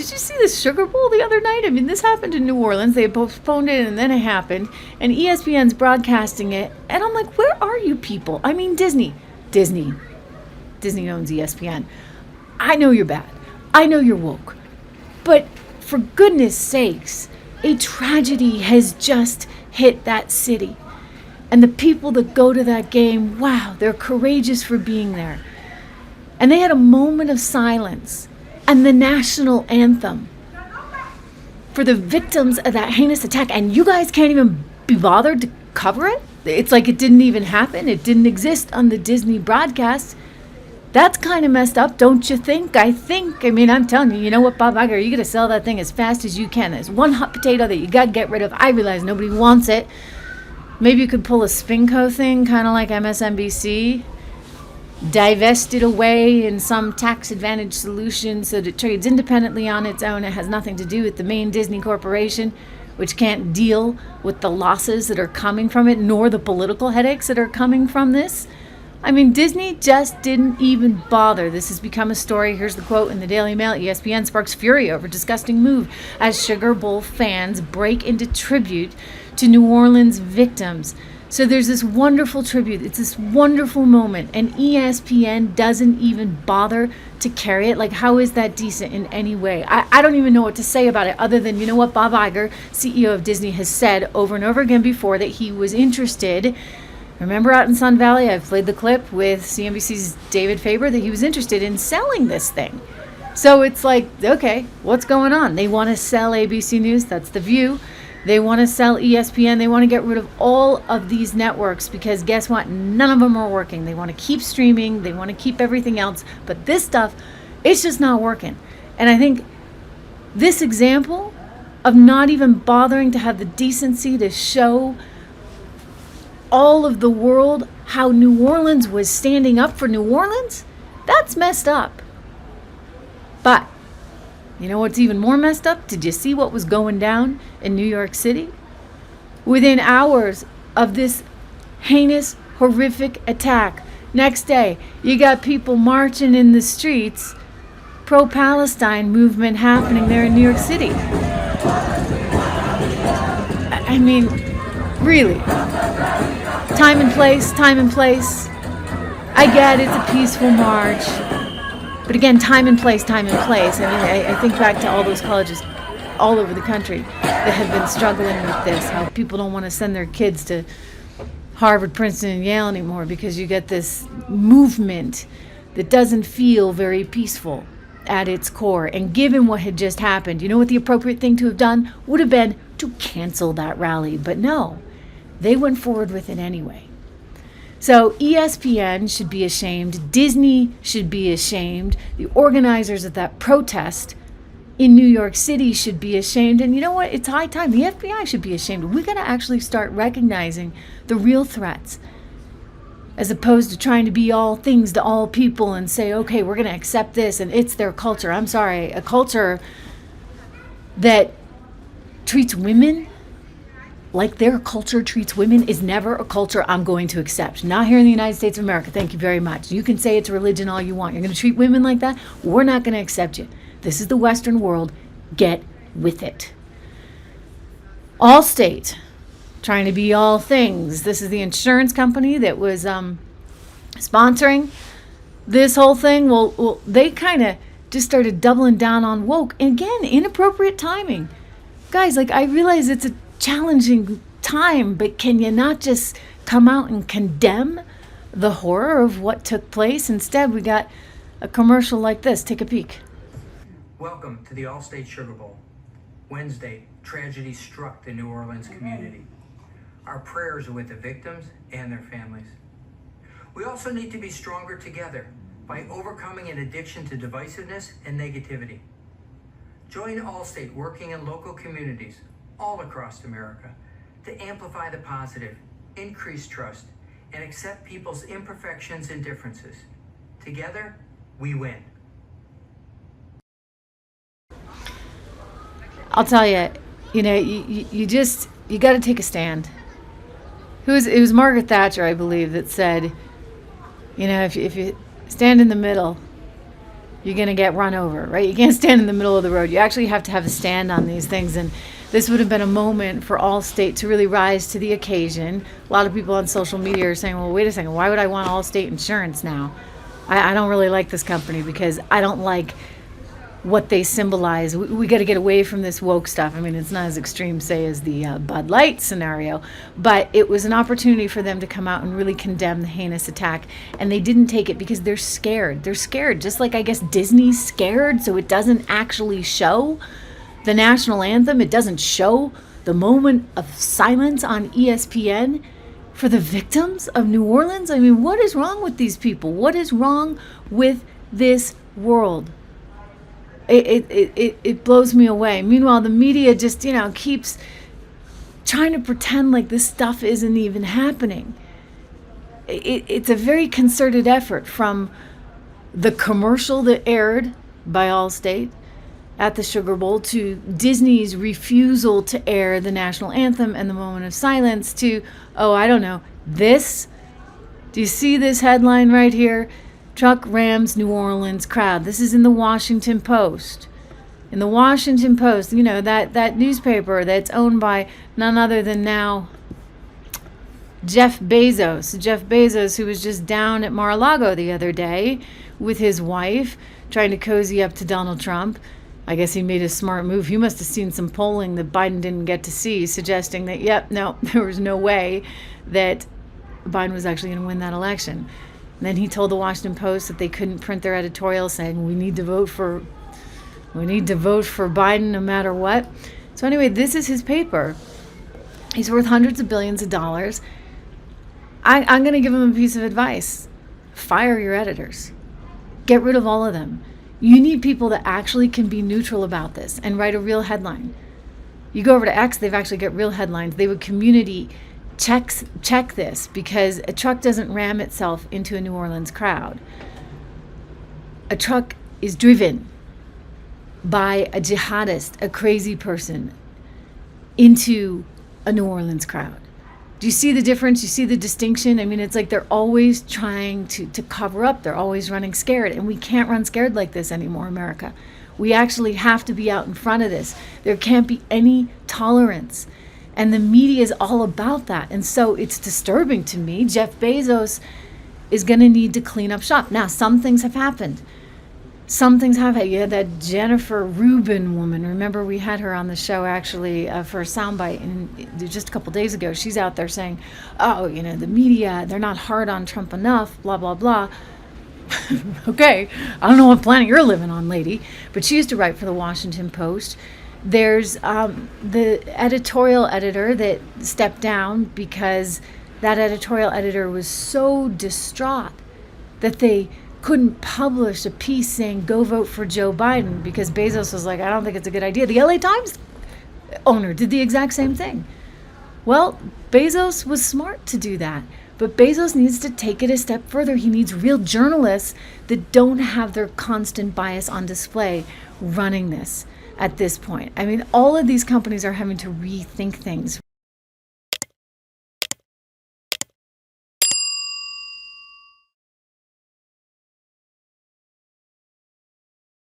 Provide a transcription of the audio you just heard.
did you see the Sugar Bowl the other night? I mean, this happened in New Orleans. They postponed it and then it happened. And ESPN's broadcasting it. And I'm like, where are you people? I mean, Disney owns ESPN. I know you're bad. I know you're woke. But for goodness sakes, a tragedy has just hit that city. And the people that go to that game, wow, they're courageous for being there. And they had a moment of silence and the national anthem for the victims of that heinous attack. And you guys can't even be bothered to cover it? It's like it didn't even happen. It didn't exist on the Disney broadcast. That's kind of messed up, don't you think? I mean, I'm telling you, you know what, Bob Iger, you got to sell that thing as fast as you can. There's one hot potato that you got to get rid of. I realize nobody wants it. Maybe you could pull a Spinco thing, kind of like MSNBC. Divest it away in some tax advantage solution so that it trades independently on its own. It has nothing to do with the main Disney corporation, which can't deal with the losses that are coming from it, nor the political headaches that are coming from this. I mean, Disney just didn't even bother. This has become a story. Here's the quote in the Daily Mail. ESPN sparks fury over disgusting move as Sugar Bowl fans break into tribute to New Orleans victims. So there's this wonderful tribute. It's this wonderful moment. And ESPN doesn't even bother to carry it. Like, how is that decent in any way? I don't even know what to say about it other than, you know what, Bob Iger, CEO of Disney, has said over and over again before that he was interested. Remember out in Sun Valley, I've played the clip with CNBC's David Faber that he was interested in selling this thing. So it's like, okay, what's going on? They want to sell ABC News. That's The View. They want to sell ESPN. They want to get rid of all of these networks because guess what? None of them are working. They want to keep streaming. They want to keep everything else. But this stuff, it's just not working. And I think this example of not even bothering to have the decency to show all of the world how New Orleans was standing up for New Orleans, that's messed up. But you know what's even more messed up? Did you see what was going down in New York City? Within hours of this heinous, horrific attack, next day, you got people marching in the streets, pro-Palestine movement happening there in New York City. I mean, really. Time and place. I get it's a peaceful march. But again, time and place. I mean, I think back to all those colleges all over the country that have been struggling with this, how people don't want to send their kids to Harvard, Princeton, and Yale anymore because you get this movement that doesn't feel very peaceful at its core. And given what had just happened, you know what the appropriate thing to have done would have been to cancel that rally. But no, they went forward with it anyway. So ESPN should be ashamed. Disney should be ashamed. The organizers of that protest in New York City should be ashamed. And you know what? It's high time. The FBI should be ashamed. We got to actually start recognizing the real threats as opposed to trying to be all things to all people and say, okay, we're going to accept this and it's their culture. I'm sorry. A culture that treats women like their culture treats women is never a culture I'm going to accept. Not here in the United States of America. Thank you very much. You can say it's a religion all you want. You're going to treat women like that? We're not going to accept you. This is the Western world. Get with it. Allstate, trying to be all things. This is the insurance company that was sponsoring this whole thing. Well, they kind of just started doubling down on woke. And again, inappropriate timing. Guys, like, I realize it's a challenging time, but can you not just come out and condemn the horror of what took place? Instead, we got a commercial like this. Take a peek. Welcome to the All-State Sugar Bowl. Wednesday, tragedy struck the New Orleans community. Our prayers are with the victims and their families. We also need to be stronger together by overcoming an addiction to divisiveness and negativity. Join Allstate working in local communities all across America to amplify the positive, increase trust, and accept people's imperfections and differences. Together, we win. I'll tell you, you got to take a stand. It was Margaret Thatcher, I believe, that said, if you stand in the middle you're going to get run over, right? You can't stand in the middle of the road. You actually have to have a stand on these things. And this would have been a moment for Allstate to really rise to the occasion. A lot of people on social media are saying, well, wait a second, why would I want Allstate insurance now? I don't really like this company because I don't like what they symbolize. We got to get away from this woke stuff. I mean, it's not as extreme, say, as the Bud Light scenario, but it was an opportunity for them to come out and really condemn the heinous attack. And they didn't take it because they're scared. They're scared, just like I guess Disney's scared, so it doesn't actually show the national anthem. It doesn't show the moment of silence on ESPN for the victims of New Orleans. I mean, what is wrong with these people? What is wrong with this world? It blows me away. Meanwhile, the media just, keeps trying to pretend like this stuff isn't even happening. It's a very concerted effort, from the commercial that aired by Allstate at the Sugar Bowl to Disney's refusal to air the national anthem and the moment of silence to, I don't know, this. Do you see this headline right here? Truck rams New Orleans crowd. This is in the Washington Post. In the Washington Post, that newspaper that's owned by none other than now Jeff Bezos. Jeff Bezos, who was just down at Mar-a-Lago the other day with his wife, trying to cozy up to Donald Trump. I guess he made a smart move. He must have seen some polling that Biden didn't get to see, suggesting that, there was no way that Biden was actually going to win that election. And then he told the Washington Post that they couldn't print their editorial saying, we need to vote for Biden no matter what. So anyway, this is his paper. He's worth hundreds of billions of dollars. I'm going to give him a piece of advice. Fire your editors. Get rid of all of them. You need people that actually can be neutral about this and write a real headline. You go over to X, they've actually got real headlines. They would community check this, because a truck doesn't ram itself into a New Orleans crowd. A truck is driven by a jihadist, a crazy person, into a New Orleans crowd. Do you see the difference? You see the distinction? I mean, it's like they're always trying to cover up. They're always running scared. And we can't run scared like this anymore, America. We actually have to be out in front of this. There can't be any tolerance. And the media is all about that. And so it's disturbing to me. Jeff Bezos is going to need to clean up shop. Now, some things have happened. You had that Jennifer Rubin woman. Remember, we had her on the show actually for a soundbite and just a couple days ago. She's out there saying, the media, they're not hard on Trump enough, blah, blah, blah. Okay, I don't know what planet you're living on, lady. But she used to write for the Washington Post. There's the editorial editor that stepped down because that editorial editor was so distraught that they couldn't publish a piece saying go vote for Joe Biden because Bezos was like, I don't think it's a good idea. The LA Times owner did the exact same thing. Well, Bezos was smart to do that, but Bezos needs to take it a step further. He needs real journalists that don't have their constant bias on display running this at this point. I mean, all of these companies are having to rethink things,